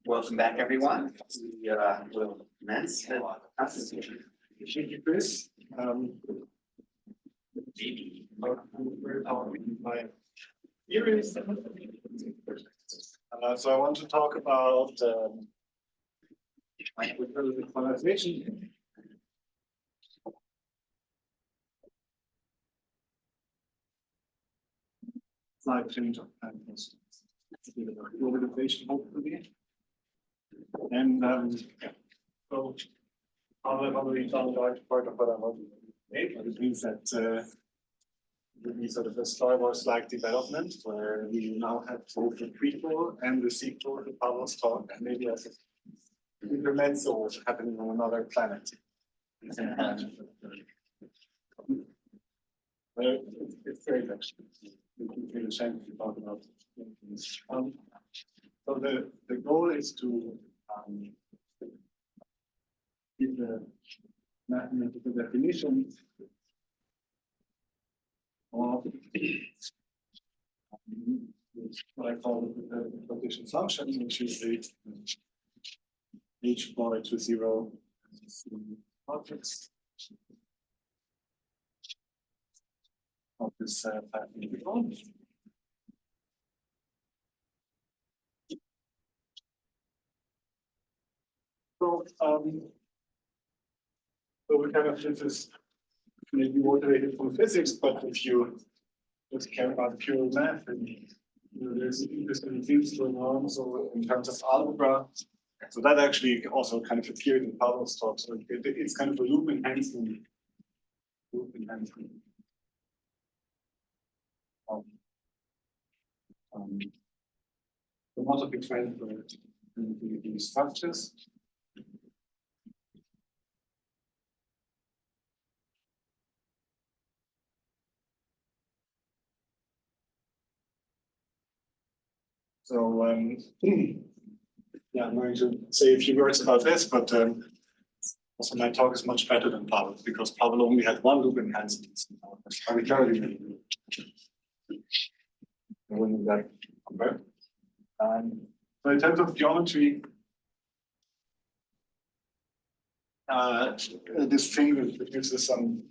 Welcome back, everyone. We will commence. Thank you, Chris. Maybe. So I want to talk about globalization. Slide change of plans. Globalization, hopefully. And yeah. So I'll read down the large part of what I want to make. It means that it would be sort of a Star Wars-like development where we now have both the prequel and the sequel to Pablo's talk, and maybe as an intermezzo happening on another planet. It's great, actually. It's really shame to talk about it. So the goal is to give the mathematical definition of what I call the partition function, which is the h bar to 0 objects of this integral. So, we kind of this is maybe motivated from physics, but if you just care about pure math, and there's interesting things going on. So in terms of algebra, so that actually also kind of appeared in Pablo's talk. So it's kind of a loop enhancement. The multiple trend for these structures. So yeah, I'm going to say a few words about this, but also my talk is much better than Pablo because Pablo only had one loop enhancement. Arbitrarily. So in terms of geometry, this thing produces some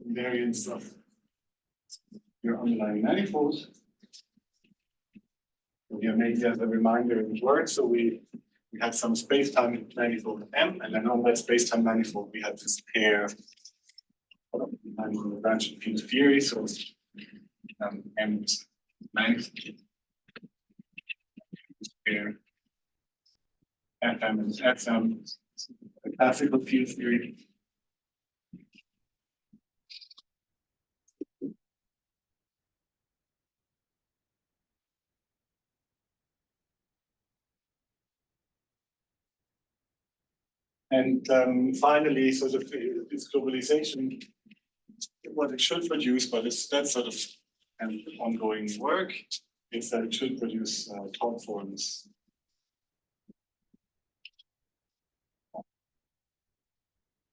invariance of your underlying manifold. Here, maybe as a reminder in words, so we had some space-time manifold M, and then on that space-time manifold we had this pair of manifold branch and field theory. So M is manifold pair FM and FM, a classical field theory. And finally, sort of this globalization, what it should produce, but that's sort of an ongoing work, is that it should produce top forms.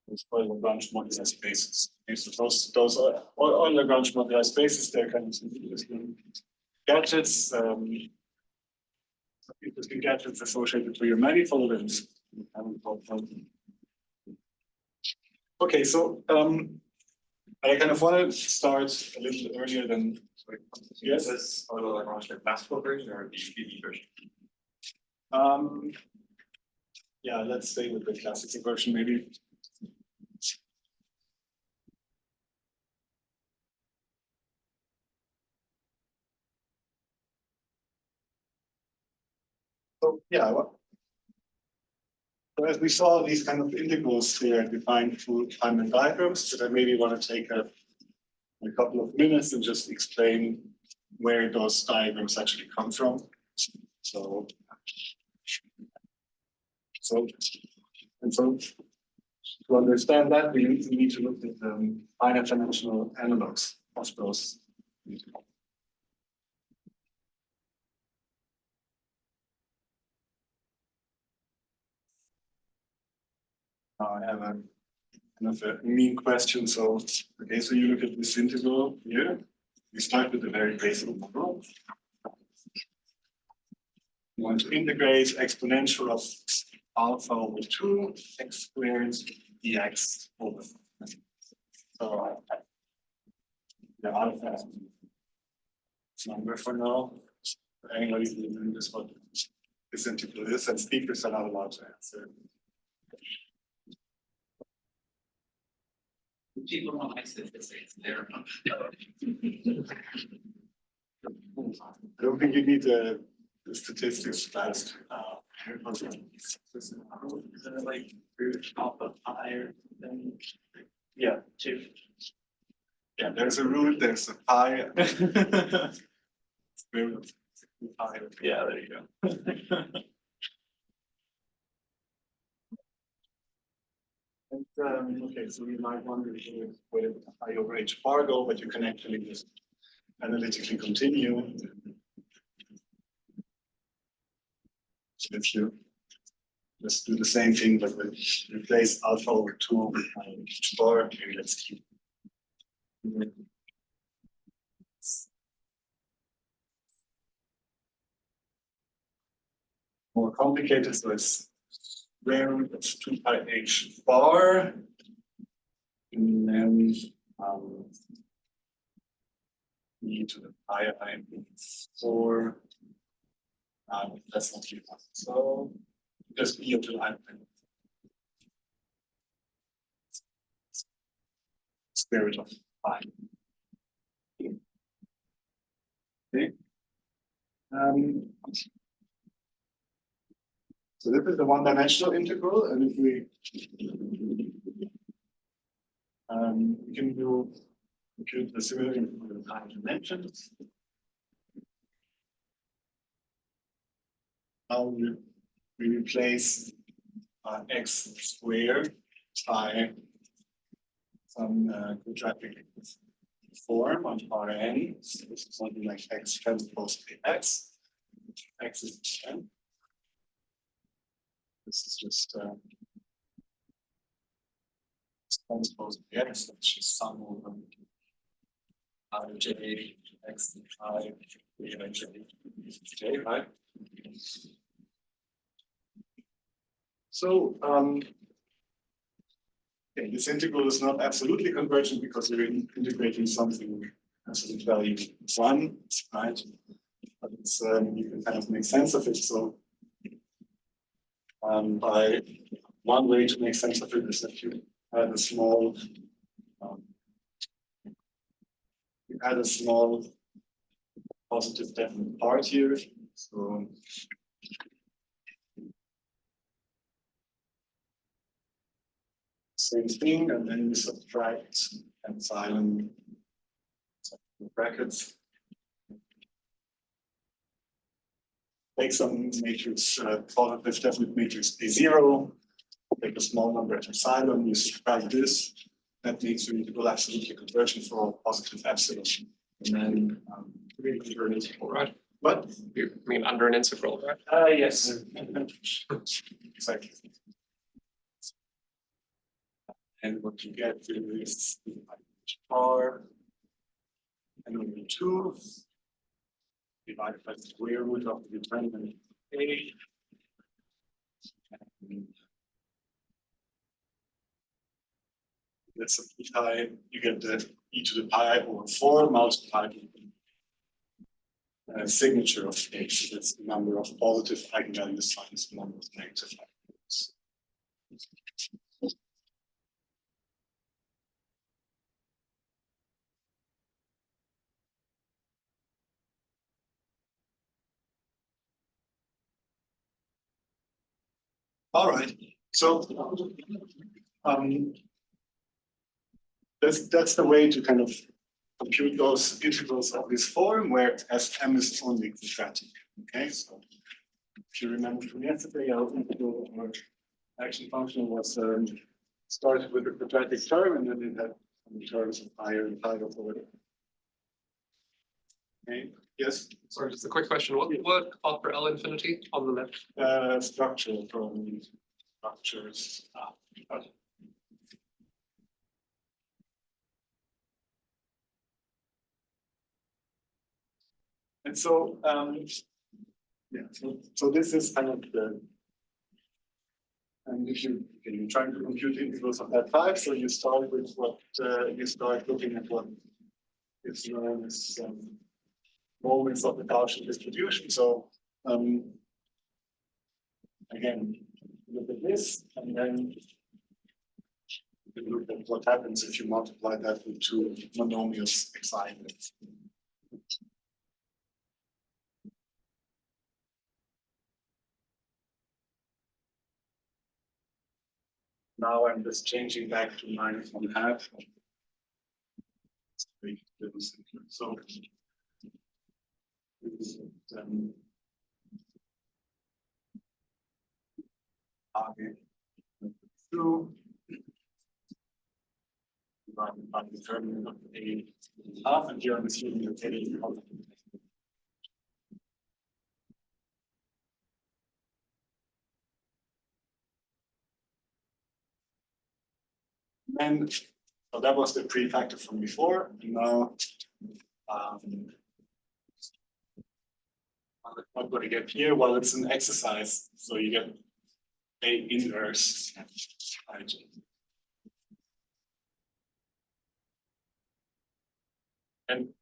Those Lagrange moduli spaces. So those are all Lagrange moduli spaces. They're kind of interesting gadgets. Interesting gadgets associated to your manifold and okay, so I kind of want to start a little earlier than. Sorry, yes. Is this Lagrange like classical version or the PV version? Yeah, let's stay with the classical version maybe. So yeah, so as we saw, these kind of integrals here are defined through Feynman diagrams, but I maybe want to take a couple of minutes and just explain where those diagrams actually come from. So to understand that, we need to look at the finite dimensional analogs of those. I have a kind of a mean question. So, okay, so you look at this integral here. We start with a very basic model. We want to integrate exponential of alpha over 2 x squared dx over. So the alpha number for now. Anybody who knows this what this integral is, and speakers are not allowed to answer. People don't like statistics, they're. I don't think you need the statistics class. Like alpha higher than Yeah, 2. yeah. There's a root. There's a pi. Square root of pi. Yeah, there you go. And, okay, so you might wonder where the pi over h bar go, but you can actually just analytically continue. So if you just do the same thing, but replace alpha over 2 with h bar, okay, let's keep. More complicated, so it's square root of 2 pi h bar, and then e to the pi I 4. That's not here. So just e to the I square root of pi. Okay. So this is the one-dimensional integral, and if we can do compute the similar integral in higher dimensions. Now we replace x squared by some quadratic form on Rn. So this is something like x transpose x. X is 10. This is just transpose x, which is sum over ij x I j, right? So okay, this integral is not absolutely convergent because we're integrating something absolute value 1, right? But it's you can kind of make sense of it. So by one way to make sense of it is that you add a small positive definite part here. So same thing, and then you subtract epsilon brackets. Take some matrix, positive definite matrix A0, take a small number at epsilon, you subtract this. That makes your integral absolutely convergent for all positive epsilon. And then Under an integral, right? what? You mean under an integral, right? Yes. Exactly. And what you get is r and only 2 divided by the square root of the determinant a. And that's a pi, you get the e to the pi over 4 multiplied with the signature of h. That's the number of positive eigenvalues times the number of negative eigenvalues. All right. So that's the way to kind of compute those integrals of this form where Sm is only quadratic. Okay, so if you remember from yesterday, our integral or action function was started with a quadratic term and then it had some terms of higher and higher over there. Okay, yes. Sorry, just a quick question. What after L infinity on the left? Structure from structures. And so Yeah, so this is kind of the, and if you're trying to compute integrals of that type, so you start with what, you start looking at what is known as moments of the Gaussian distribution. So again, look at this, and then you look at what happens if you multiply that with two monomials excited. Now I'm just changing back to -1/2. So this is two divided by the determinant of a half, and here I'm assuming that a is positive. And so that was the pre-factor from before. And now what do I get here? Well, it's an exercise. So you get A inverse ij. And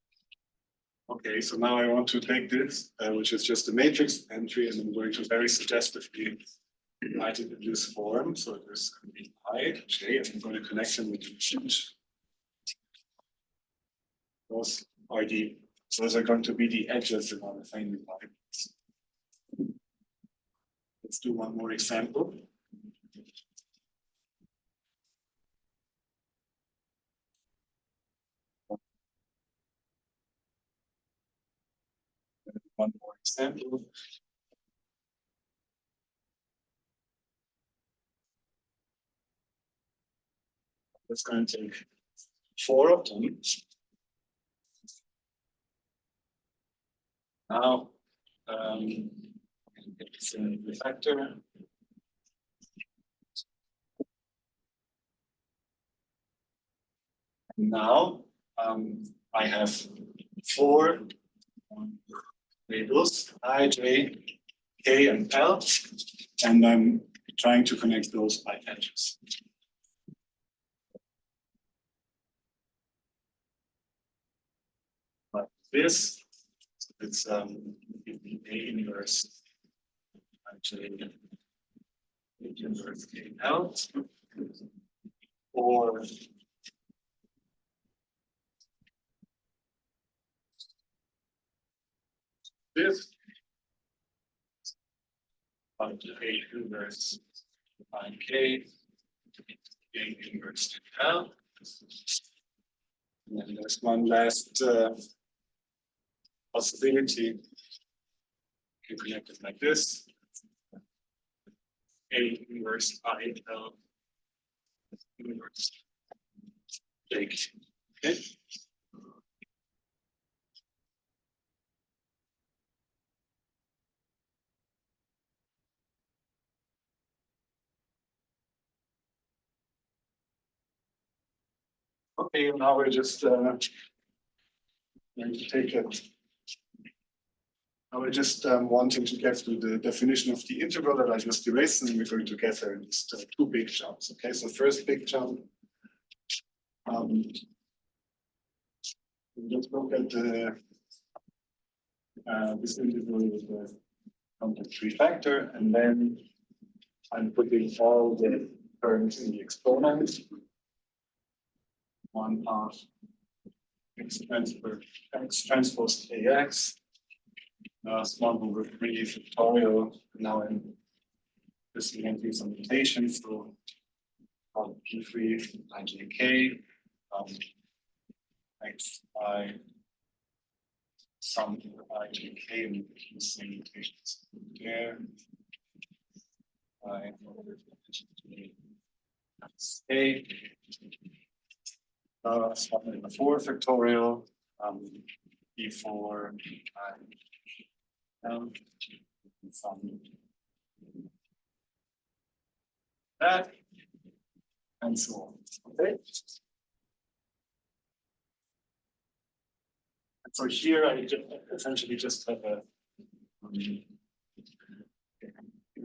okay, so now I want to take this, which is just a matrix entry, and I'm going to very suggestively write it in this form. So there's going to be I, J, and I'm going to connect them with shoot. Those are going to be the edges of our family lines. Let's do one more example. One more example. That's going to take 4 of them. Now, it's a factor. Now, I have 4 labels, I, J, K, and L, and I'm trying to connect those by edges. Like this, it's A inverse I, J, inverse K, L, or this, A inverse I, K, A inverse L. And then there's one last possibility. You can connect it like this. A inverse I, L, inverse J. Okay. Okay, now we're just going to take it. Now we're just wanting to get to the definition of the integral that I just erased, and we're going to get there in just 2 big jumps. Okay, so first big jump. Let's look at the this integral with the complex 3 factor, and then I'm putting all the terms in the exponent. 1/2 x transpose kx. Small over 3 factorial. Now I'm just inventing some notations. So P3 ijk x I sum ijk, and the same notations there. I a small over 4 factorial. P4 some that, and so on. Okay. And so here I essentially just have a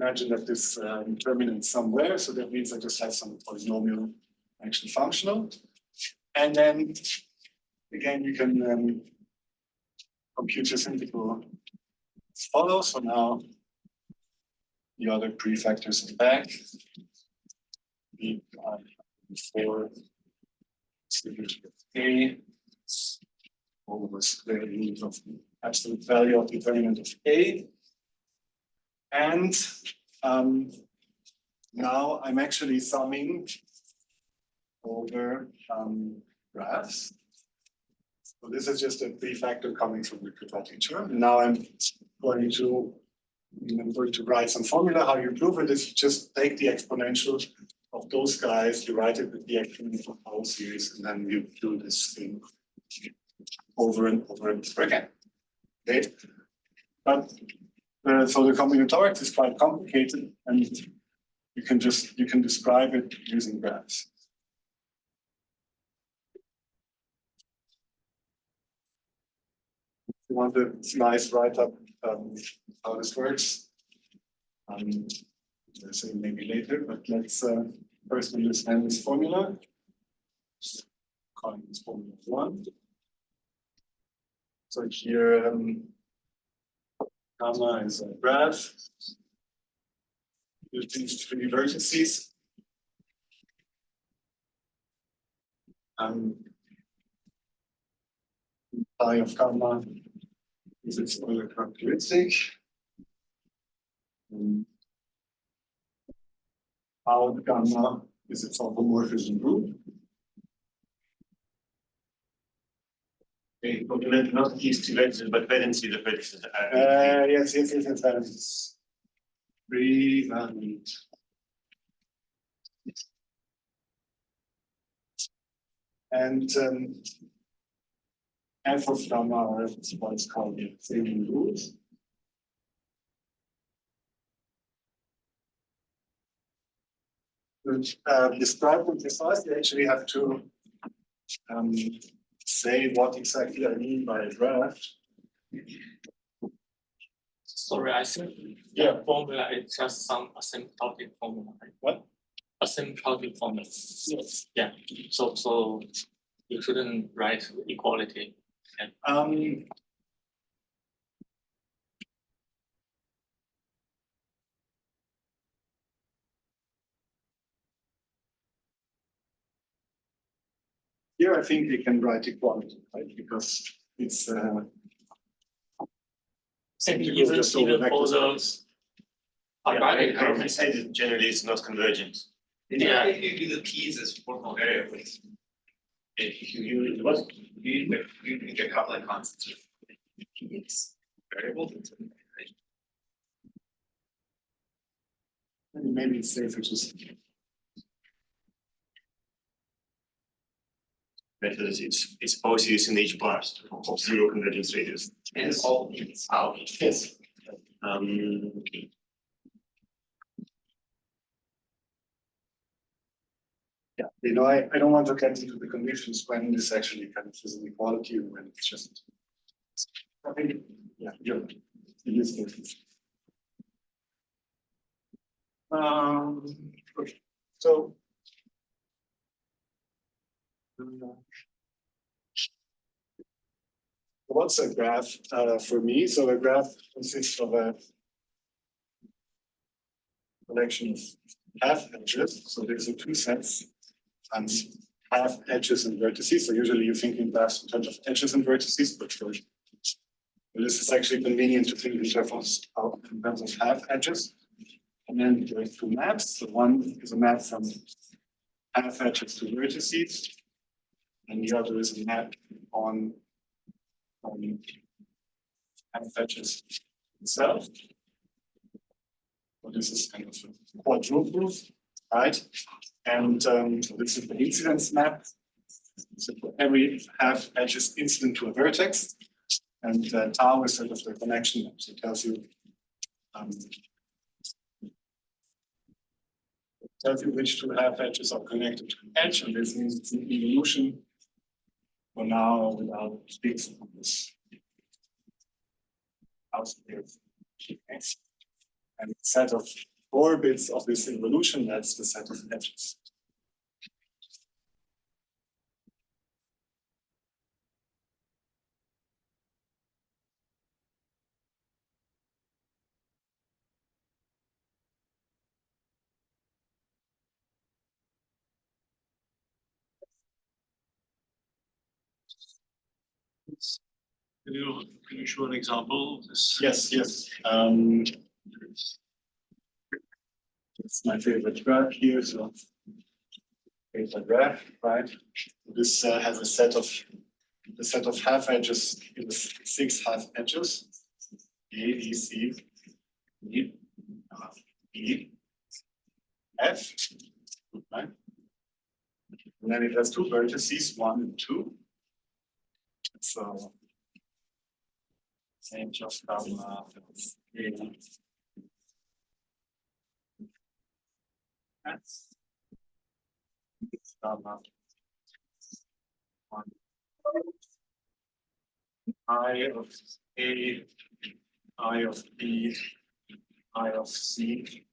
imagine that this determinant somewhere, so that means I just have some polynomial actually functional. And then again, you can compute this integral as follows. So now the other prefactors are back. We are for A over square root of the absolute value of the determinant of A. And now I'm actually summing over graphs. So this is just a prefactor coming from the quadratic term. Now I'm going to write some formula. How you prove it is just take the exponential of those guys, you write it with the exponential power series, and then you do this thing over and over and over again. Okay, but so the combinatorics is quite complicated, and you can describe it using graphs. If you want a nice write-up how this works, I'll say maybe later, but let's first understand this formula. Calling this formula 1. So here, gamma is a graph with these 3 vertices. Phi of gamma is its Euler characteristic. Out gamma is its homomorphism group. Okay, complement not these 2 vectors, but valency the vertices. Yes, that is 3 and f of gamma is what's called the saving root. Which describe them precise, you actually have to say what exactly I mean by a graph. Sorry, I think Yeah. the formula is just some asymptotic formula. Right? What? Asymptotic formula. Yes. Yeah. So you shouldn't write equality. Here, I think we can write equality, right? Because it's Even just over vector for space. I say that generally it's not convergent. Yeah. If you do the p's as formal variables, if you use what you get coupling constants with p's variables. Maybe it's safer just Method is it's always used in each blast of 0 convergence radius. And it's all p's out. yes. Yeah, I don't want to get into the conditions when this actually kind of is an equality and when it's just. I think, yeah, in this case. Okay. So. What's a graph for me? So a graph consists of a collection of half edges. So there's 2 sets and half edges and vertices. So usually you think in graphs in terms of edges and vertices, but for this is actually convenient to think in terms of half edges. And then there are 2 maps. So one is a map from half edges to vertices, and the other is a map on half edges itself. So this is kind of a quadruple, right? And so this is the incidence map. So for every half edge is incident to a vertex, and tau is sort of the connection map. So it tells you which 2 half edges are connected to an edge, and this means it's an evolution for now without speaks on this. And a set of more bits of this involution, that's the set of edges. Can you show an example of this? Yes, yes. It's my favorite graph here. So, favorite graph, right? This has a set of half edges in the 6 half edges. A, B, C, D, E, F, right? And then it has 2 vertices, 1 and 2. So same just that's one I of A, I of B, I of C,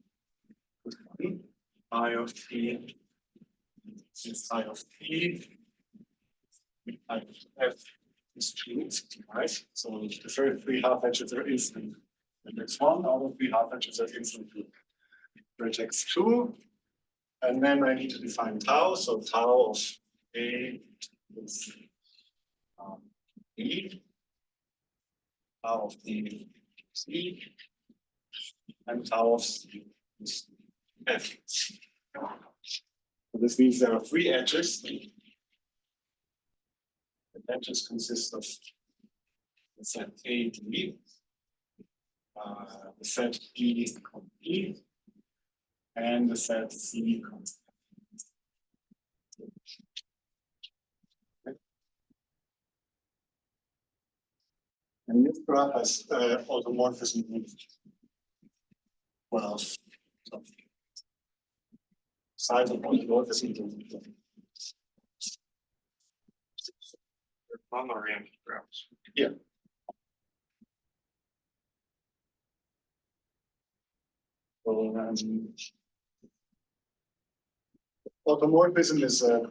I of T, is I of P, I of F is 2, right? So the first 3 half edges are instant. The next one, all the 3 half edges are instant to vertex 2. And then I need to define tau. So tau of A is B, tau of D C, and tau of C is F. So this means there are 3 edges. The edges consist of the set A to B, the set E E, and the set C. And this graph has automorphism with 12. So size of automorphism. Non-oriented graphs. Yeah. So, automorphism is a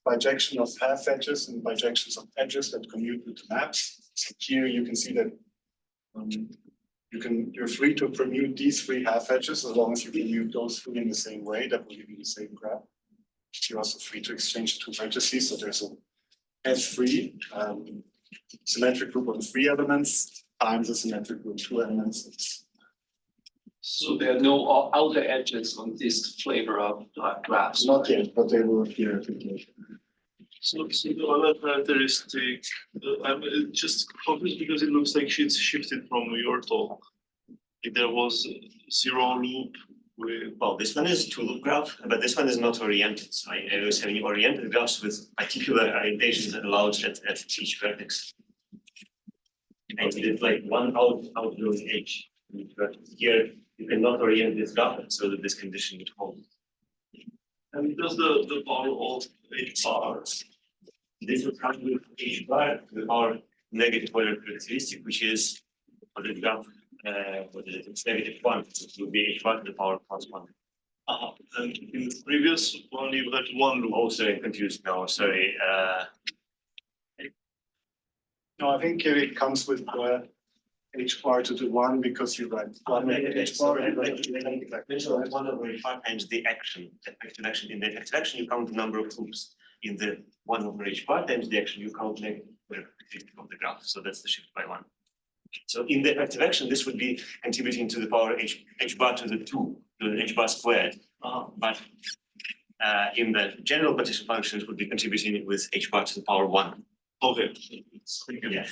bijection of half edges and bijections of edges that commute with maps. So here you can see that you're free to permute these 3 half edges as long as you permute those 3 in the same way. That will give you the same graph. You're also free to exchange 2 vertices. So there's a S3 symmetric group of 3 elements times a symmetric group of 2 elements. So there are no outer edges on this flavor of graphs. Not yet, but they will appear later. So the other characteristic, I'm just confused because it looks like it's shifted from your talk. If there was 0 loop with. Well, this one is 2-loop graph, but this one is not oriented. So I was having oriented graphs with particular orientations allowed at each vertex. I did like 1 out of H. But here you cannot orient this graph so that this condition would hold. And does the power of H bar? This would come with H bar, the power negative Euler characteristic, which is for the graph, it's -1. So it will be H bar to the power +1. And in the previous one, you had 1 loop. Oh, sorry, confused now. Sorry. No, I think it comes with H bar to the 1 because you write 1 H bar. So 1/H times the action, effective action. In the effective action, you count the number of loops. In the 1/H bar times the action, you count negative of the graph. So that's the shift by 1. So in the effective action, this would be contributing to the power H bar to the 2, to the H bar squared. But in the general partition function, it would be contributing with H bar to the power 1. Okay. Yeah.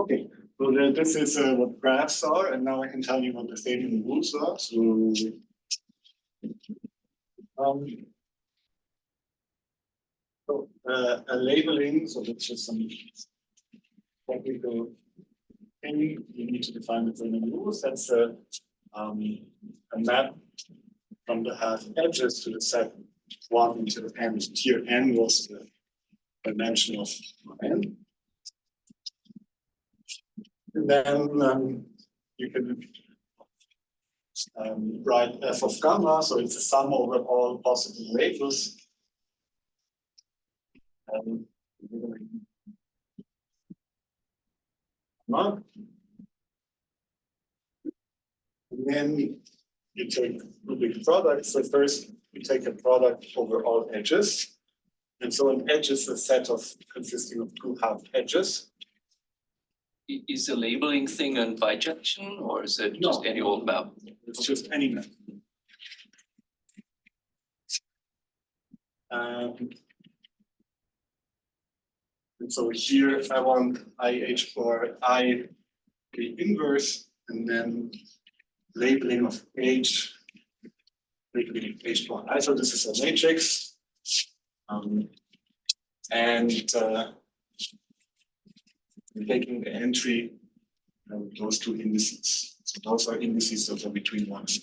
Okay, so this is what graphs are, and now I can tell you what the stadium rules are. So, a labeling, so that's just some technical thing. You need to define the stadium rules. That's a map from the half edges to the set 1 to the n. Here n was the dimension of n. And then you can write f of gamma, so it's a sum over all possible labels. And then you take Rubik product. So first you take a product over all edges. And so an edge is a set of consisting of two half edges. Is the labeling thing a bijection or is it just any old map? It's just any map. And so here I want IH for I the inverse, and then labeling of H, labeling of H bar I. So this is a matrix. Taking the entry those two indices. So those are indices that are between 1 and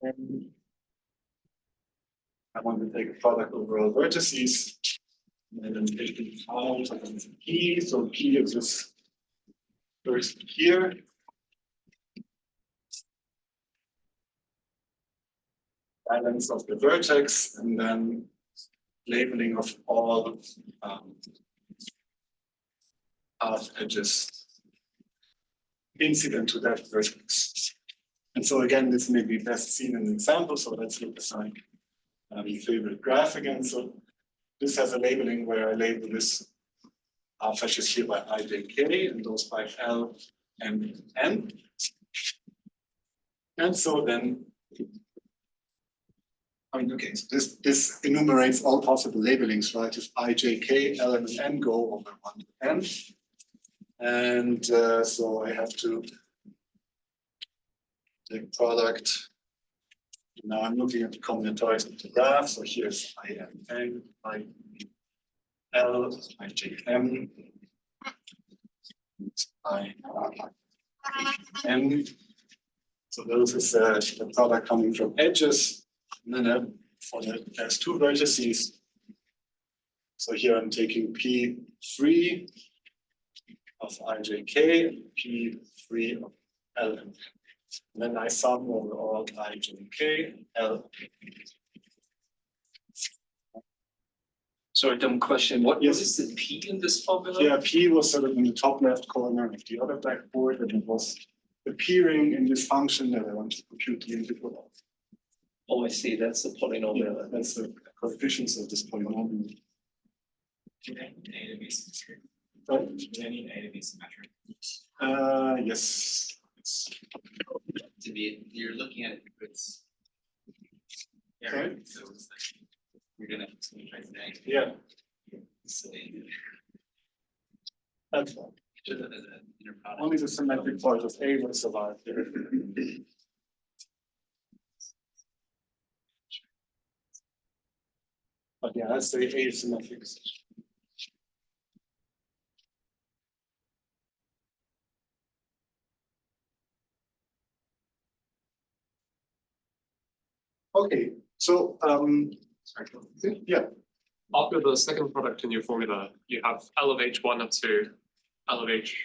n. And I want to take a product over all vertices, and then take it out as P. So P is this first here. Balance of the vertex, and then labeling of all half edges incident to that vertex. And so again, this may be best seen in an example. So let's look at my favorite graph again. So this has a labeling where I label this half edges here by I, J, K, and those by L and N. And so then, okay, so this enumerates all possible labelings, right? If I, J, K, L, and N go over 1 to N. And so I have to take product. Now I'm looking at the combinatorics of the graph. So here's I, M, N, I, L, I, J, M, I, M. So those is the product coming from edges. And then there's two vertices. So here I'm taking P3 of IJK and P3 of L. And then I sum over all IJK, L. Sorry, dumb question. What is the P in this formula? Yeah, P was sort of in the top left corner of the other blackboard, and it was appearing in this function that I want to compute the integral of. Oh, I see. That's the polynomial. Yeah, that's the coefficients of this polynomial. Do they need A to be symmetric? Right? Do they need A to be symmetric? Yes. To be, you're looking at it's. Yeah, Sorry? right. So it's like, you're gonna symmetrize the A. Yeah, So they that's fine. should have an inner product. Only the symmetric part of A will survive here. But yeah, that's the asymmetric. Okay, so yeah, After the second product in your formula, you have L of H1 up to L of H.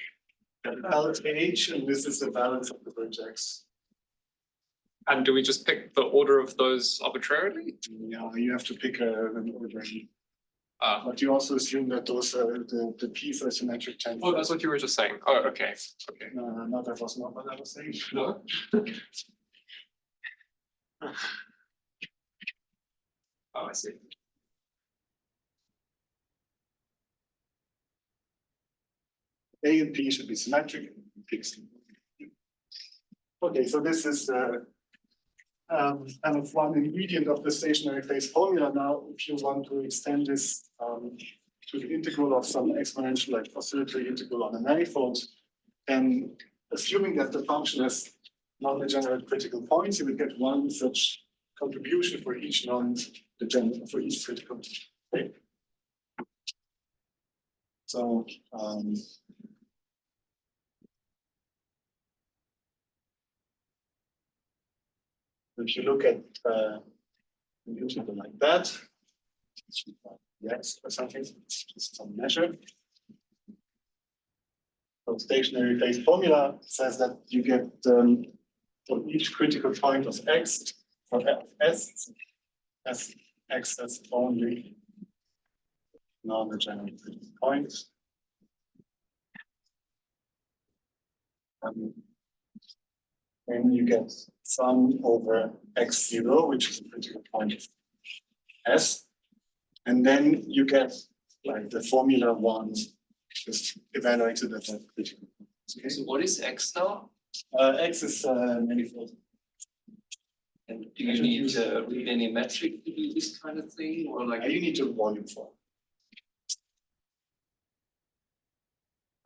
LH, and this is the balance of the vertex. And do we just pick the order of those arbitrarily? Yeah, you have to pick an order. But you also assume that those are the P's are symmetric tensors. Oh, that's what you were just saying. Oh, okay. Okay. No, that was not what I was saying. No? Oh, I see. A and P should be symmetric. Okay, so this is kind of one ingredient of the stationary phase formula. Now, if you want to extend this to the integral of some exponential, like oscillatory integral on a manifold, then assuming that the function has non-degenerate critical points, you will get one such contribution for each non-degenerate, for each critical point. So If you look at something like that, yes, or something, it's just some measure. So stationary phase formula says that you get for each critical point of x, for s, x that's only non-degenerate point. Then you get sum over x0, which is a critical point of S. And then you get like the formula one just evaluated at that critical point. Okay. So what is X now? X is manifold. And do you need read any metric to do this kind of thing, or like? You need to volume form.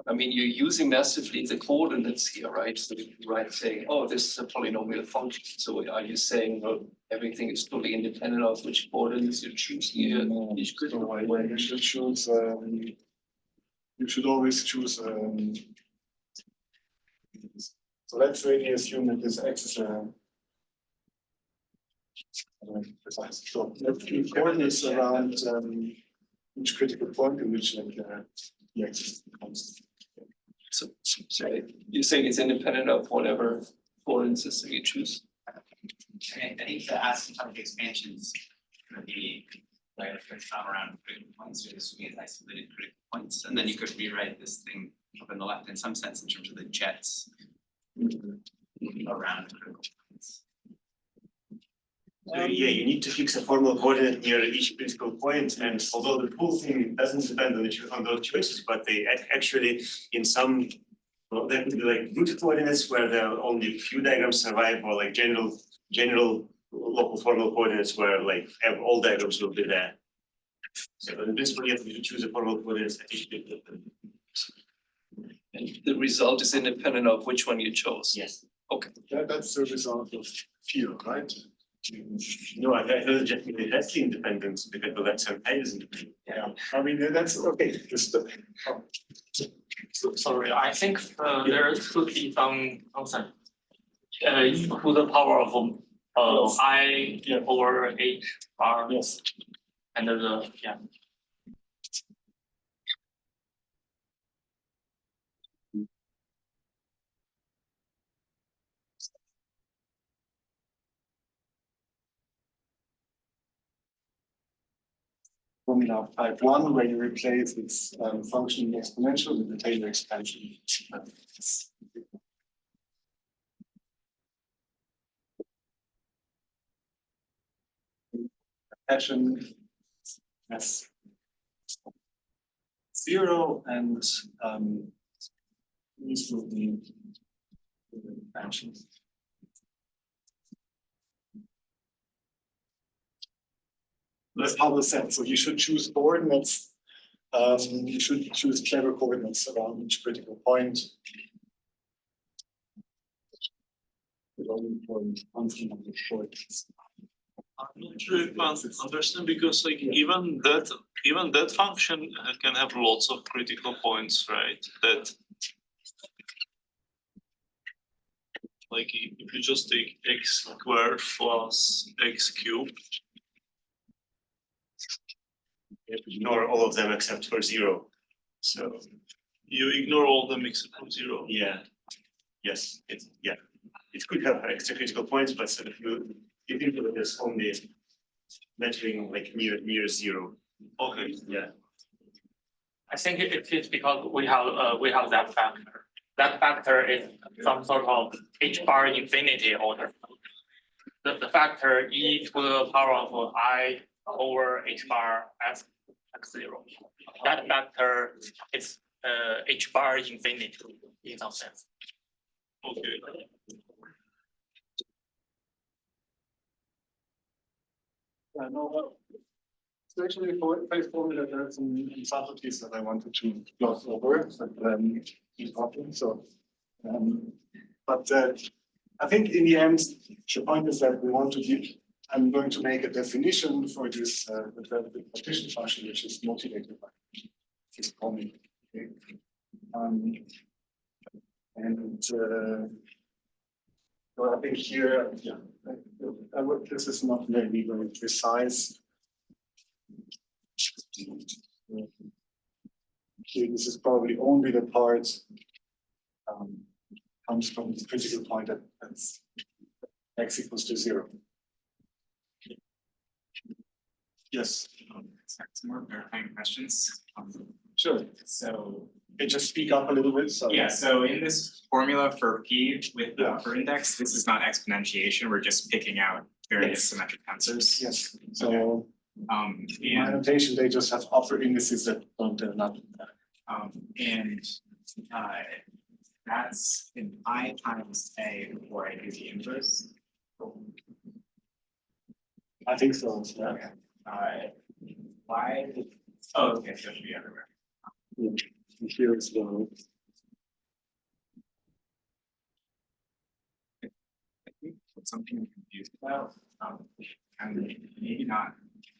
I mean, you're using massively the coordinates here, right? So you write saying, oh, this is a polynomial function. So are you saying, well, everything is totally independent of which coordinates you choose here? Each critical point? Well, you should choose. You should always choose. So let's really assume that this x is precise. So let's keep coordinates around each critical point in which like the x is constant. So you're saying it's independent of whatever coordinate system you choose? I think the asymptotic expansions gonna be like around critical points, you're assuming isolated critical points, and then you could rewrite this thing up in the left in some sense in terms of the jets around critical points. So yeah, you need to fix a formal coordinate near each critical point, and although the whole thing doesn't depend on those choices, but they actually in some, well, there could be like root coordinates where there are only few diagrams survive, or like general local formal coordinates where like all diagrams will be there. So in principle, you have to choose a formal coordinates at each critical point. And the result is independent of which one you chose? Yes. Okay. That's the result of field, right? No, I thought it just means that's independent because that's some type is independent. Yeah, I mean that's okay. Just Sorry, I think there should be some concept. E to the power of Yes. I over H bar yes. and the Formula of type 1, where you replace its function exponential with the Taylor expansion. Fashion as 0 and these will be the expansions. That's how the set. So you should choose coordinates. You should choose clever coordinates around each critical point. I'm not sure if I understand, because like even that function can have lots of critical points, right? That like if you just take x squared plus x cubed. You have to ignore all of them except for 0. So You ignore all them except for 0. yeah, yes, it could have extra critical points, but if you think of it as only measuring like near 0. Okay. Yeah. I think it is because we have that factor. That factor is some sort of H bar infinity order. The factor e to the power of I over H bar x0. That factor is H bar infinity in some sense. Okay. No, it's actually for phase formula. There are some subtleties that I wanted to gloss over, but keep talking. So, but I think in the end, the point is that we want to give. I'm going to make a definition for this the partition function, which is motivated by this comment. Okay. And so I think here, yeah. this is not very precise. Here, this is probably only the part comes from the critical point that's x equals to 0. Yes, Some more clarifying questions. sure. So, Okay, just speak up a little bit. So yeah, so in this formula for P with the Yeah. upper index, this is not exponentiation, we're just picking out various Yes. symmetric tensors. yes. So Um, in my and, notation, they just have upper indices that don't not. and, that's in I times A before I do the inverse. I think so. Yeah. Why? Oh, okay, so it should be everywhere. Here is the What's something I'm confused about, and maybe not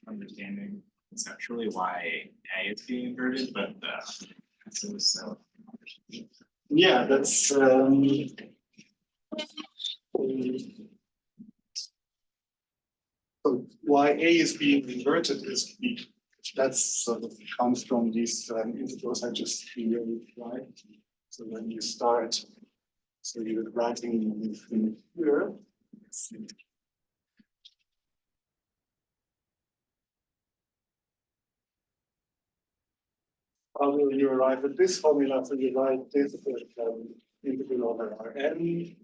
understanding conceptually why A is being inverted, but so. yeah. That's so why A is being inverted is that's sort of comes from these integrals I just created, right? So when you start, so you're writing in here. How will you arrive at this formula? So you write this integral over Rn,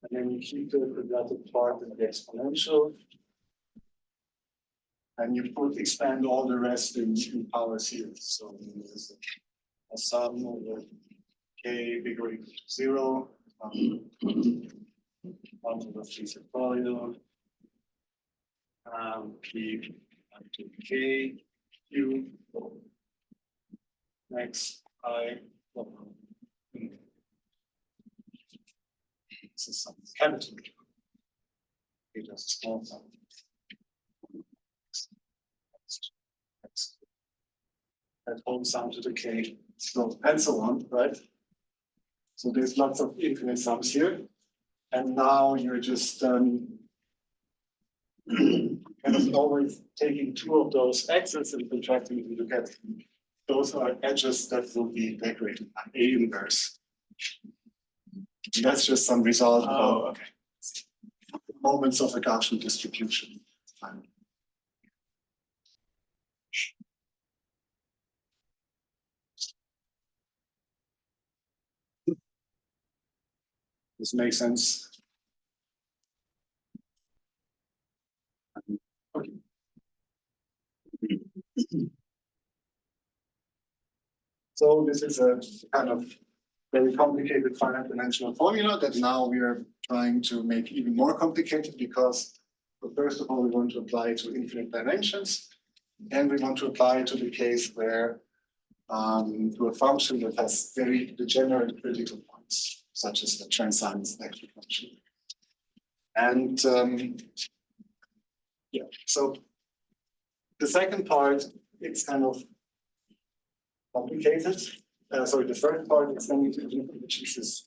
and then you keep the quadratic part in the exponential. And you expand all the rest in power series. So there's a sum over k bigger or equal to 0, 1 over 3 factorial, p to k q x I. This is some capital. It has a small sum. That whole sum to the k, so and so on, right? So there's lots of infinite sums here, and now you're just kind of always taking two of those x's and contracting them together. Those are edges that will be decorated by A inverse. That's just some result of Okay. moments of a Gaussian distribution. This makes sense. Okay. So this is a kind of very complicated finite dimensional formula that now we are trying to make even more complicated because first of all, we want to apply it to infinite dimensions, and we want to apply it to the case where to a function that has very degenerate critical points, such as the transines vector function. And yeah, so the second part, it's kind of complicated. Sorry, the first part is which is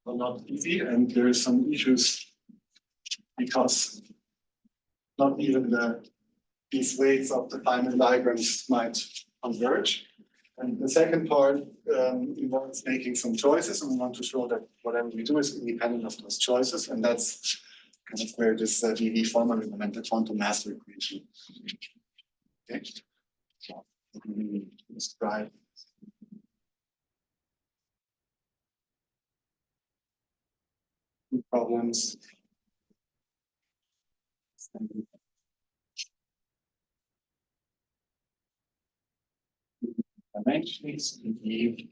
well, not easy, and there is some issues because not even these weights of the final diagrams might converge. And the second part involves making some choices, and we want to show that whatever we do is independent of those choices, and that's kind of where this DV formula implement the quantum master equation. Okay, so we describe. Problems. Dimensions indeed.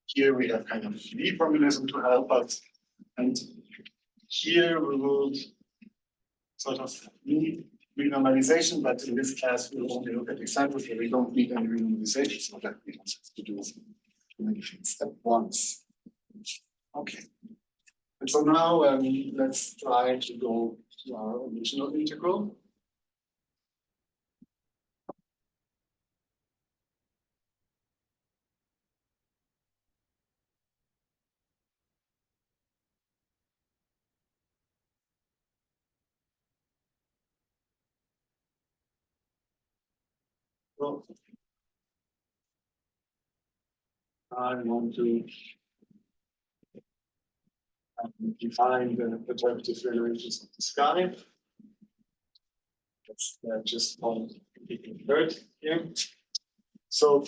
Here we have kind of V formalism to help us, and here we will sort of need renormalization, but in this class we'll only look at examples where we don't need any renormalization, so that we don't have to do too many things at once. Okay. And so now let's try to go to our original integral. So I want to define the perturbative relations of the sky. That's just one third here. So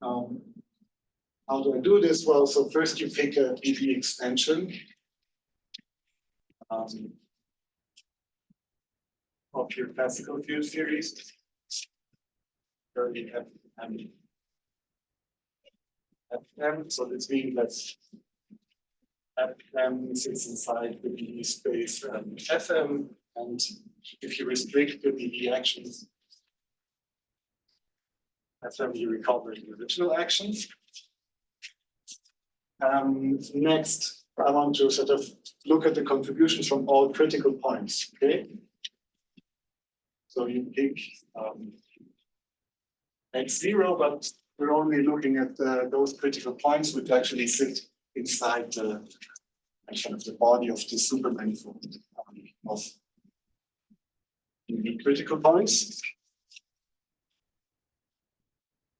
how do I do this? Well, so first you pick a PV extension of your classical field series. Where we have FM, so this means that FM sits inside the PV space FM, and if you restrict the PV actions, FM you recover the original actions. Next, I want to sort of look at the contributions from all critical points. Okay, so you pick x0, but we're only looking at those critical points which actually sit inside the body of the supermanifold of the critical points.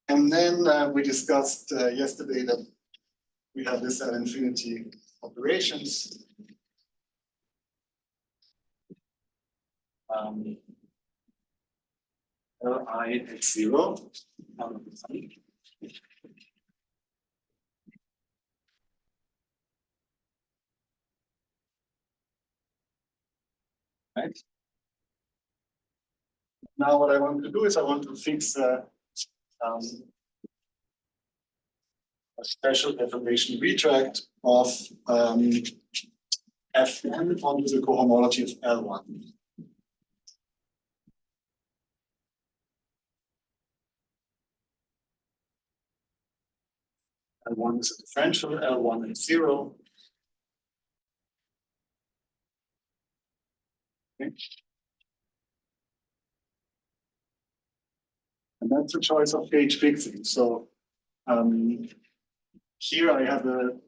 And then we discussed yesterday that we have this infinity operations. Li x0. Right. Now what I want to do is I want to fix a special deformation retract of Fn onto the cohomology of L1. L1 is a differential, L1 is 0. Okay. And that's a choice of gauge fixing. So here I have the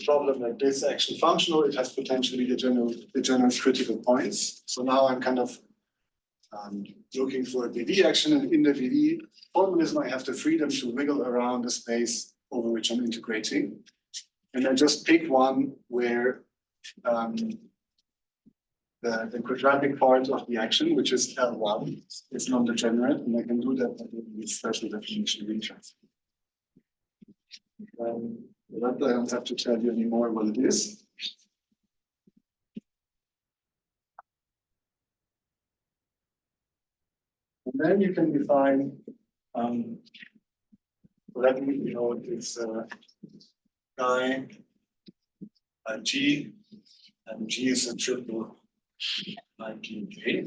problem that this action functional, it has potentially the general critical points. So now I'm kind of looking for a VV action, and in the VV formalism, I have the freedom to wiggle around the space over which I'm integrating. And I just pick one where the quadratic part of the action, which is L1, is non-degenerate, and I can do that with special definition retract. That I don't have to tell you anymore what it is. And then you can define, let me know it's chi G, and G is a triple like K.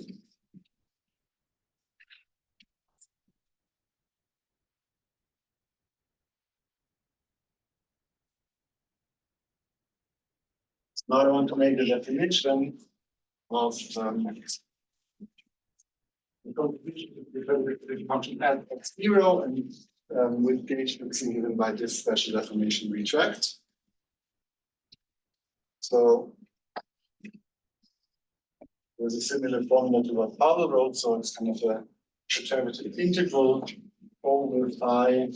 Now I want to make the definition of the function at x0 and with gauge fixing given by this special deformation retract. So there's a similar formula to what Pavel wrote, so it's kind of a perturbative integral over phi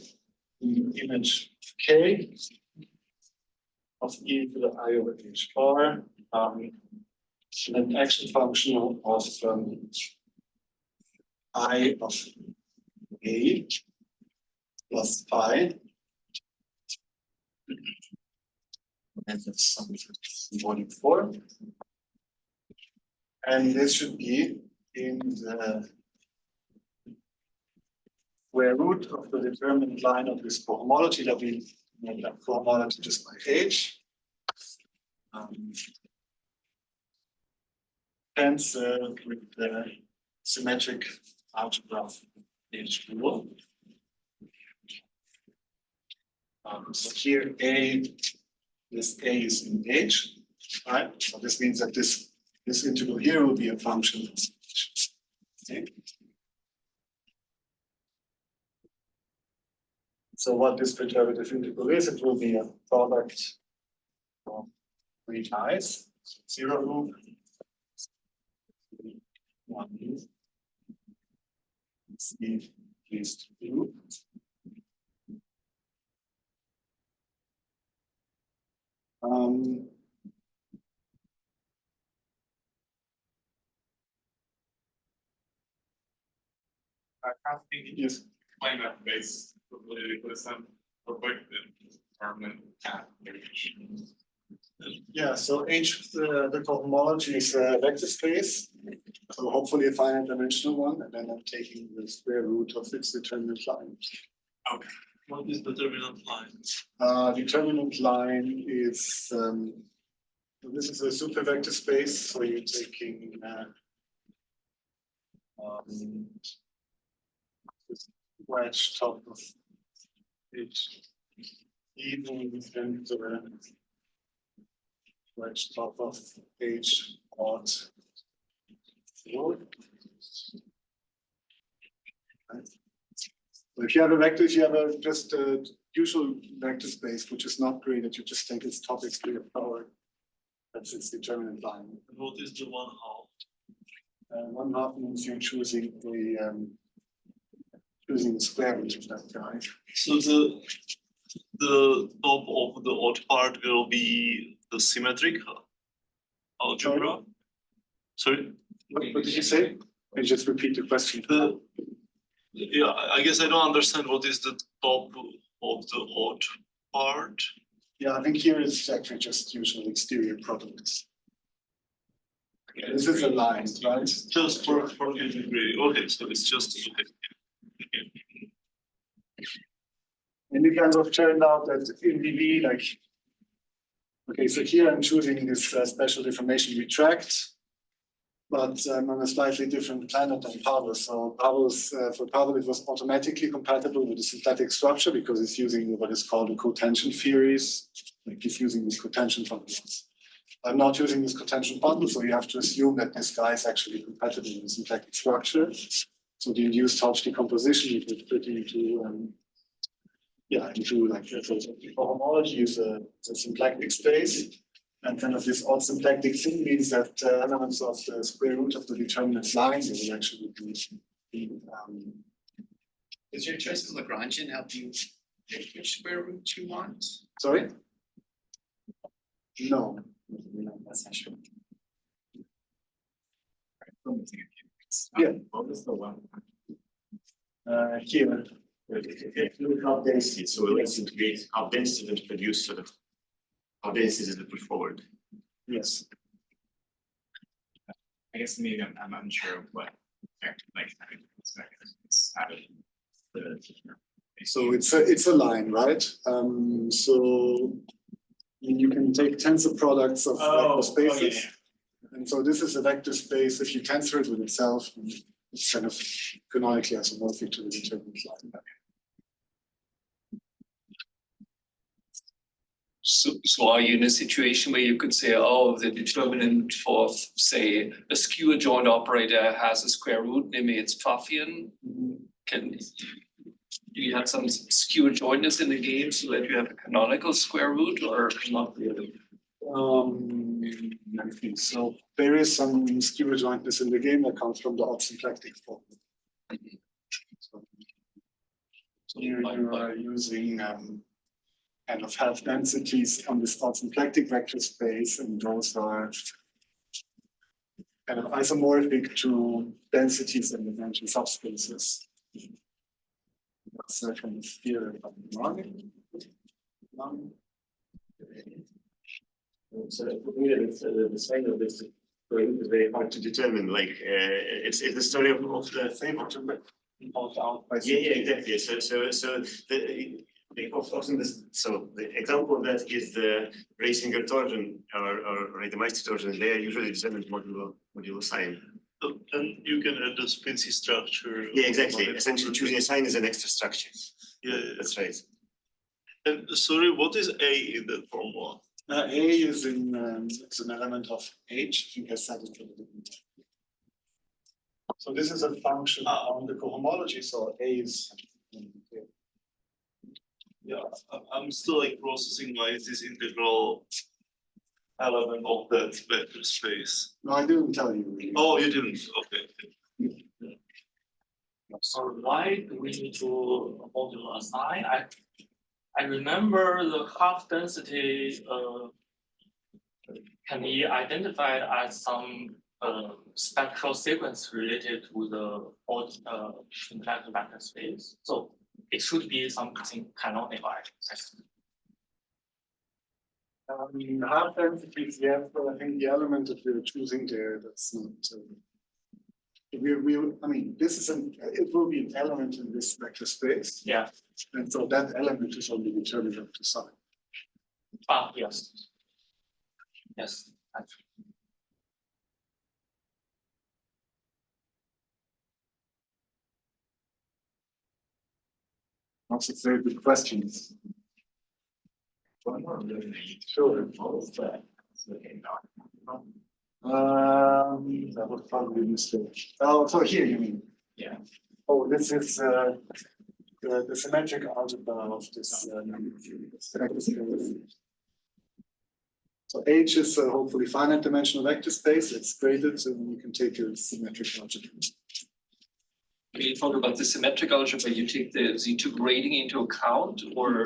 the image k of e to the I over h bar, an action function of I of a plus phi. And that's volume 4. And this should be in the square root of the determined line of this cohomology that we make that cohomology just by h. Hence, with the symmetric algebra of h rule. So here A this A is in H, right? So this means that this integral here will be a function. Okay. So what this perturbative integral is, it will be a product of three ties, zero loop, one loop, C least loop. I can't think you Yes. explain that base probability with some perspective determinant path. Yeah, so H, the cohomology is a vector space. So hopefully a finite dimensional one, and then I'm taking the square root of its determinant line. What is determinant line? Determinant line is, this is a super vector space, so you're taking this wedge top of H even and wedge top of H odd. Right. So if you have a vector, if you have a just a usual vector space which is not graded, you just take its top exterior power. That's its determinant line. And what is the 1/2? 1/2 means you're choosing the square root of that guy. So the top of the odd part will be the symmetric algebra. Sorry? What did you say? Can you just repeat the question? Yeah, I guess I don't understand what is the top of the odd part. Yeah, I think here it's actually just usual exterior products. This is a line, right? Just for integrating. Okay, so it's just okay. And it kind of turned out that in DV, like, okay, so here I'm choosing this special deformation retract, but I'm on a slightly different planet than Pavel. So for Pavel, it was automatically compatible with the syntactic structure because it's using what is called a cotension theories, like it's using these cotension functions. I'm not using this cotension bundle, so you have to assume that this guy is actually compatible with the syntactic structure. So the induced Hodge decomposition, you could put into like the homology is a symplectic space. And kind of this odd symplectic thing means that elements of the square root of the determinant line will actually be Does your choice of Lagrangian help you pick which square root you want? sorry? No. That's not sure. Yeah. What was the one? Here. If you look how density, so let's integrate how density will produce sort of how density is the put forward. Yes. I guess maybe I'm unsure of what like it's out of the. So it's a line, right? So you can take tensor products of vector spaces. And so this is a vector space. If you tensor it with itself, it's kind of canonically isomorphic to the determinant line. So are you in a situation where you could say, oh, the determinant for, say, a skew adjoint operator has a square root, namely it's Pfaffian? Do you have some skew adjointness in the game so that you have a canonical square root or not really? I think so. There is some skew adjointness in the game that comes from the odd symplectic form. So you are using kind of half densities on this odd symplectic vector space, and those are kind of isomorphic to densities in the dimension subspaces. That's a kind of theorem of Martin. So for me, the sign of this is very hard to determine. Like it's the story of the Same out by yeah, exactly. So the example of that is the Raysinger torsion or right, the Meister torsion. They are usually determined modulo sign. And you can add the spincy structure. Yeah, exactly. Essentially, choosing a sign is an extra structure. Yeah, That's right. And sorry, what is A in that formula? A is is an element of H. I think I said it a little bit. So this is a function on the cohomology. So A is. Yeah, I'm still like processing why is this integral element of that vector space. No, I didn't tell you. Really. Oh, you didn't, okay. So why do we need to modulo assign? I remember the half density can be identified as some spectral sequence related to the symplectic vector space. So it should be something canonical. Half densities, yes, but I think the element that we're choosing there, that's not. I mean, it will be an element in this vector space. Yeah. And so that element is only determinant to sign. Ah, yes. Yes, actually. Lots of very good questions. Sure. That was probably a mistake. Oh, so here you mean? Yeah. Oh, this is the symmetric algebra of this vector space. So H is hopefully finite dimensional vector space. It's graded, so you can take a symmetric algebra. When you talk about the symmetric algebra, you take the Z2 grading into account, or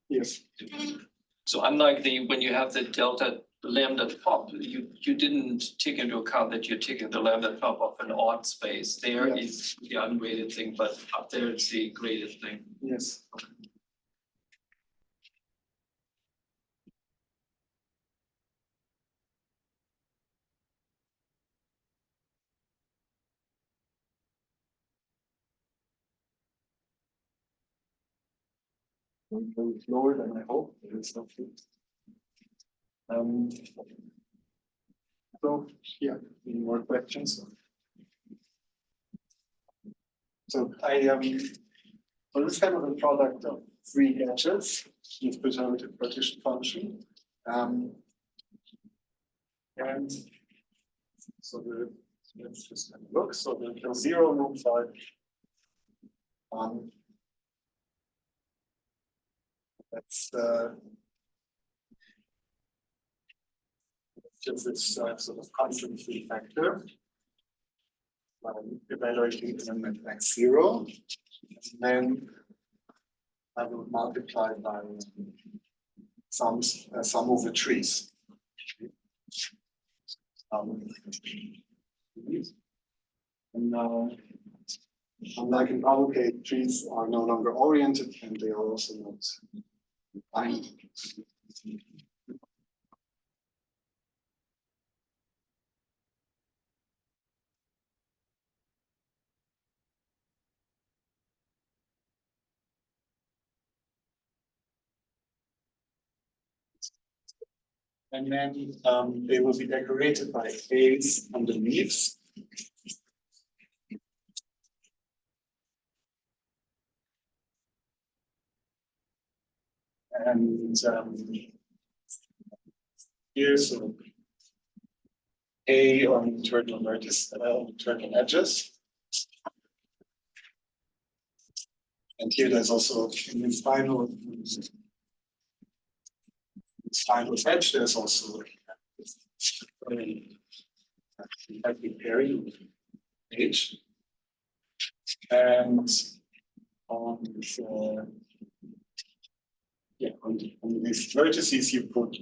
Yes. so unlike when you have the delta lambda top, you didn't take into account that you're taking the lambda top of an odd space. There Yeah. is the ungraded thing, but up there it's the graded thing. Yes. Going lower than I hope. It's not good. So yeah, any more questions? So well, this kind of a product of three edges with perturbative partition function. And so let's just have a look. So the zero looks like that's just this sort of constant free factor. Evaluating them at x0, and then I will multiply by sum over trees. And now, unlike in our case, trees are no longer oriented, and they are also not defined. And then they will be decorated by A's underneath. And here, so A on internal vertices, internal edges. And here there's also in this final edge, there's also a pairing edge. And on these vertices, you put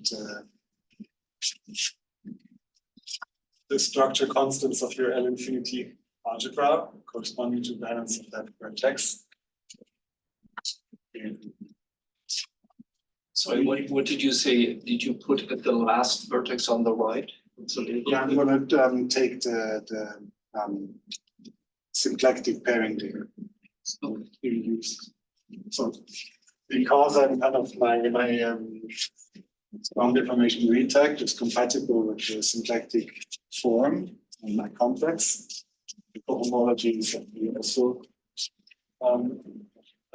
the structure constants of your L infinity algebra corresponding to balance of that vertex. So what did you say? Did you put at the last vertex on the right? So yeah, I'm going to take the symplectic pairing there. So because I'm kind of my strong deformation retect is compatible with the symplectic form and my complex. The cohomology is also a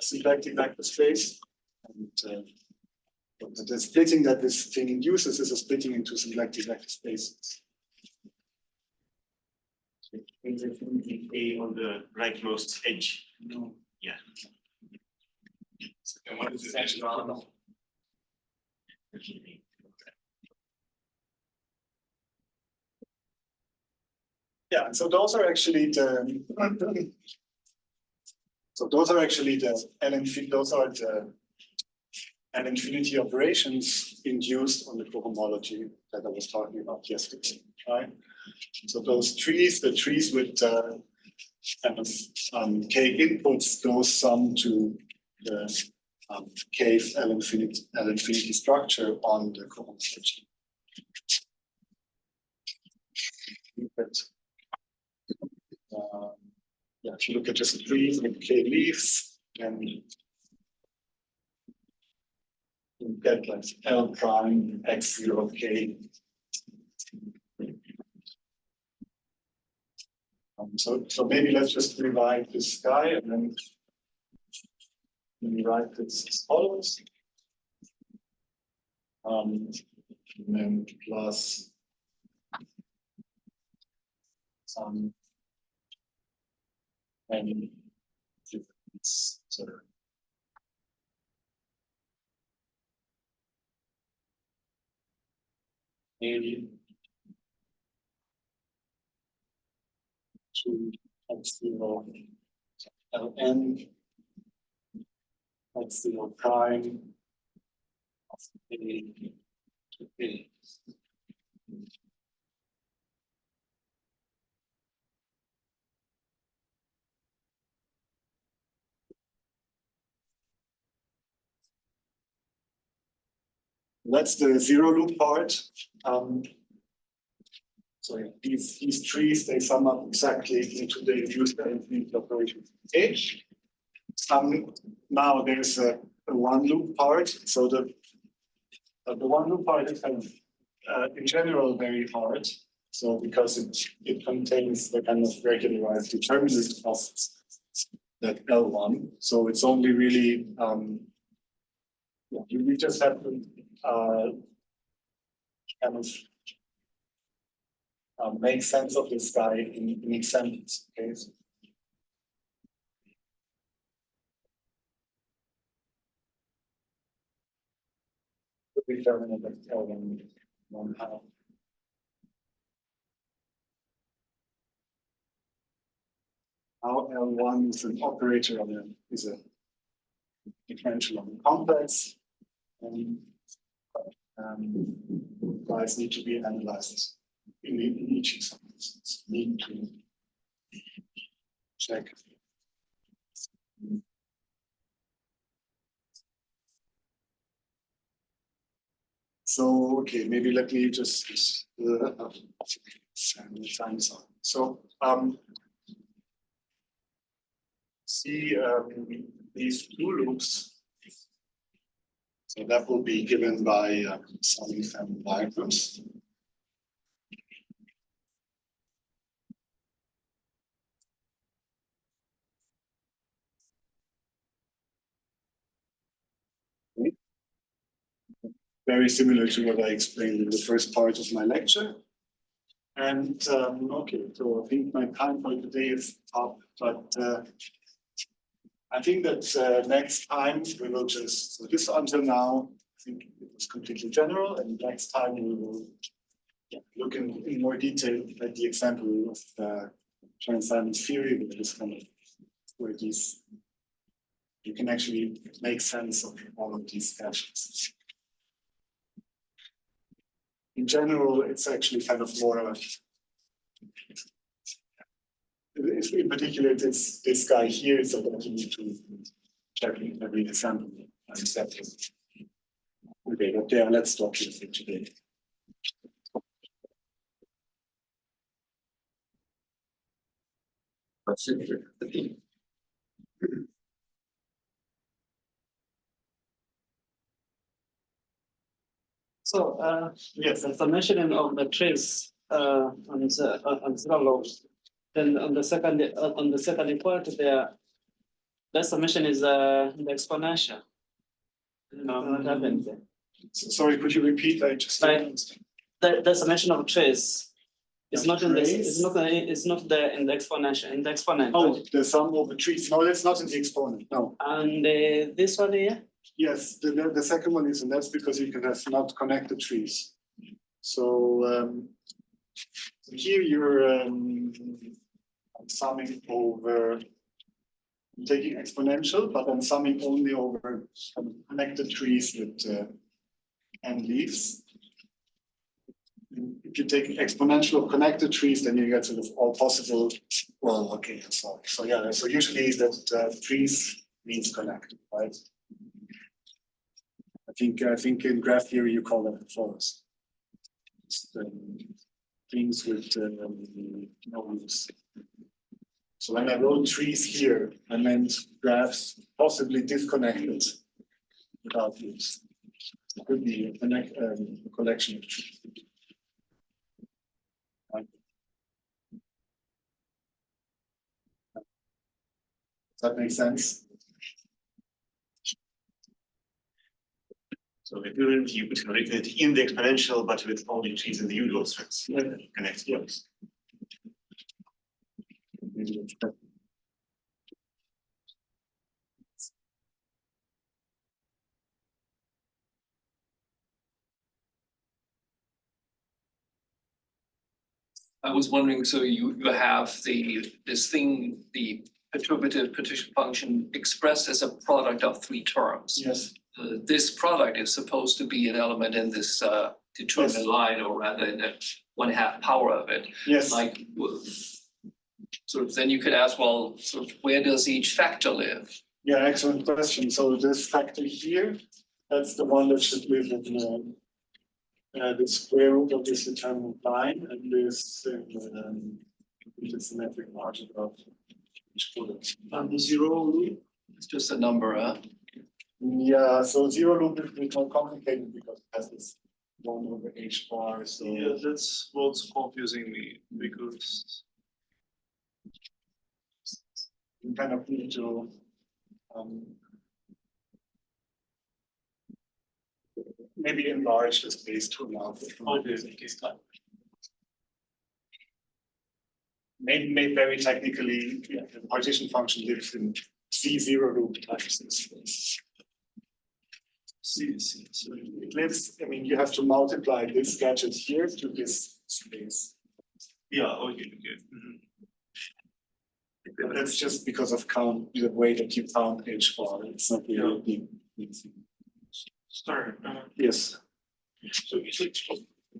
symplectic vector space. And The splitting that this thing induces is a splitting into selective vector spaces. Is it A on the rightmost edge? No. Yeah. And what is the edge on? Yeah, so those are actually the L infinity operations induced on the cohomology that I was talking about yesterday, right? So those trees, the trees with kind of k inputs, those sum to the k L infinity structure on the cohomology. Yeah, if you look at just trees with k leaves, then you get like L prime x0 k. So maybe let's just rewrite this guy and then we write this as follows. And then plus some and so A to x0 Ln x0 prime of A to A. That's the zero loop part. So these trees, they sum up exactly into the induced infinity operation H. Now there's a one loop part. So the one loop part is kind of in general very hard. So because it contains the kind of regularized determinant of that L1. So it's only really we just have to kind of make sense of this guy in examples. Okay. So the determinant of L1 1/2. Now L1 is an operator on is a differential on the complex, and guys need to be analyzed in each example. So need to check. So okay, maybe let me just time is on. So see these two loops. So that will be given by some diagrams. Very similar to what I explained in the first part of my lecture. And okay, so I think my time for today is up, but I think that next time we will just, so this until now, I think it was completely general, and next time we will look in more detail at the example of Konstantin's theory, which is kind of where these, you can actually make sense of all of these sketches. In general, it's actually kind of more of in particular this guy here, so that you need to check every example and accept it. Okay, but yeah, let's stop here for today. So Yes, the summation of the trace on zero lows. Then on the second part, the summation is the exponential. What happens there? Sorry, could you repeat? I just Right. The summation of trace is not in this. Trace? It's not there in the exponential. In the exponent. Oh, right? the sum of the trees. No, that's not in the exponent. No. And this one here. Yes, the second one is, and that's because you can have not connected trees. So here you're summing over, taking exponential, but then summing only over connected trees with n leaves. If you take exponential of connected trees, then you get sort of all possible. Well, okay, so yeah, so usually that trees means connected, right? I think in graph theory you call that a forest. Things with no roots. So when I wrote trees here, I meant graphs possibly disconnected without roots. It could be a collection of trees. Right. Does that make sense? So equivalent, you could write it in the exponential, but with only trees in the usual strings. Connect blocks. I was wondering, so you have this thing, the perturbative partition function expressed as a product of three terms. Yes. This product is supposed to be an element in this determinant Yes. line, or rather in the 1/2 power of it. Yes. Like, sort of, then you could ask, well, sort of, where does each factor live? Yeah, excellent question. So this factor here, that's the one that should live in the square root of this determinant line, and this the symmetric margin of each product. And the zero loop, It's just a number, huh? Yeah, so zero loop is a bit more complicated because it has this 1 over h bar. So yeah, that's what's confusing me because you kind of need to maybe enlarge the space to allow for maybe very technically, yeah, the partition function lives in C0 loop times this space. So it lives, I mean, you have to multiply this gadget here to this space. yeah, okay. But that's just because of the way that you count h bar. It's not really a big thing. Sorry, Yes. so is it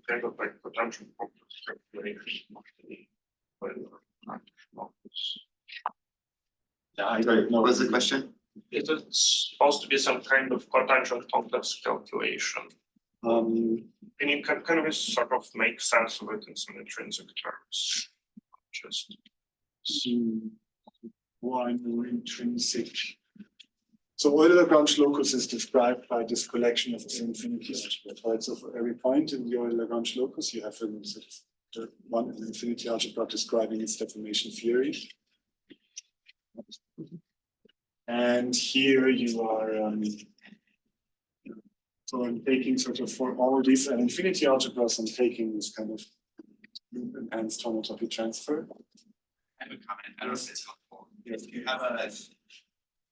kind of like potential complex calculation? Yeah, I don't know. What was the question? Is it supposed to be some kind of potential complex calculation? Can you kind of sort of make sense of it in some intrinsic terms? Just One more intrinsic. So Euler-Lagrange locus is described by this collection of infinity algebra, right? So for every point in the Euler-Lagrange locus, you have one infinity algebra describing its deformation theory. And here you are, so I'm taking sort of for all these infinity algebras, I'm taking this kind of enhanced homotopy transfer. I have a comment, I don't know if it's helpful. If you have a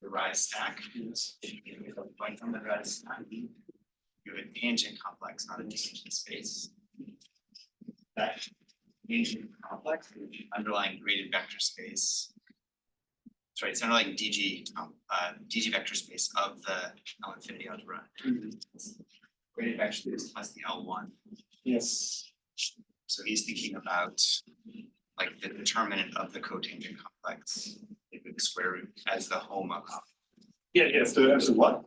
rise stack, Yes. if you have a point on the rise stack, you have a tangent complex, not a tangent space. That tangent complex is the underlying graded vector space. Sorry, it's underlying DG vector space of the L infinity algebra. Graded vector space plus the L1. Yes. So he's thinking about like the determinant of the cotangent complex, like the square root as the home of. yeah, That's the what?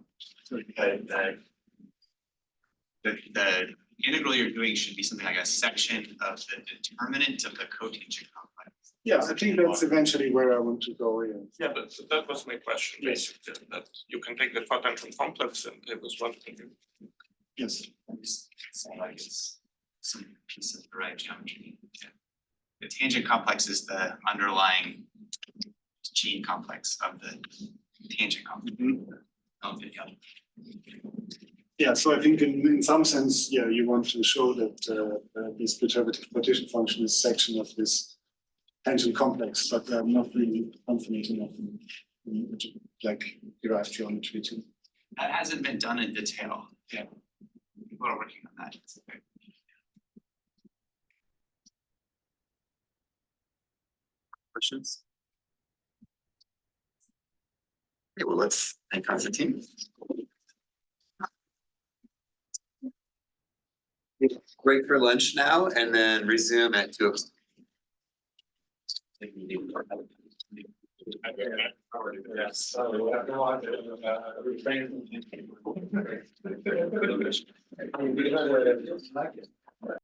The integral you're doing should be something like a section of the determinant of the cotangent complex. Yeah, I think that's eventually where I want to go in. Yeah, but that was my question, basically, that you can take the potential complex and it was one thing. Yes. I'm just saying like it's some piece of the right geometry. Yeah. The tangent complex is the underlying gene complex of the tangent complex. Yeah, so I think in some sense, yeah, you want to show that this perturbative partition function is section of this tangent complex, but I'm not really confident enough in like derived geometry too. That hasn't been done in detail. Yeah. People are working on that. Questions? Okay, well, let's thank Konstantin. Break for lunch now and then resume at 2 o'clock. Yes. So I have no idea. Refrain.